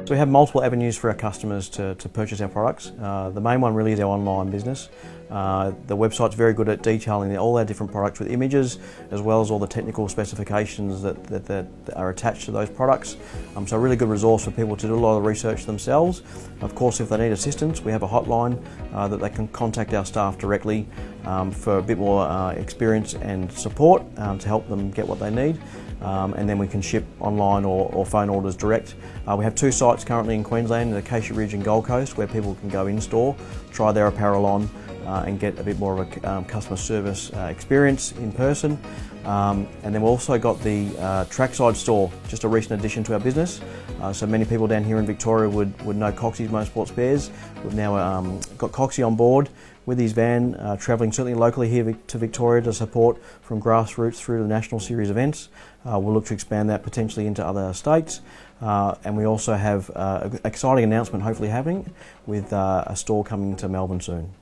So we have multiple avenues for our customers to purchase our products. The main one really is our online business. The website's very good at detailing all our different products with images, as well as all the technical specifications that are attached to those products. So a really good resource for people to do a lot of research themselves. Of course, if they need assistance, we have a hotline that they can contact our staff directly for a bit more experience and support to help them get what they need. And then we can ship online or phone orders direct. We have 2 sites currently in Queensland, the Acacia Ridge and Gold Coast, where people can go in store, try their apparel on and get a bit more of a customer service experience in person. And then we've also got the trackside store, just a recent addition to our business. So many people down here in Victoria would know Coxie's Motorsport Spares. We've now got Coxie on board with his van, travelling certainly locally here to Victoria to support from grassroots through to national series events. We'll look to expand that potentially into other states. And we also have an exciting announcement hopefully happening with a store coming to Melbourne soon.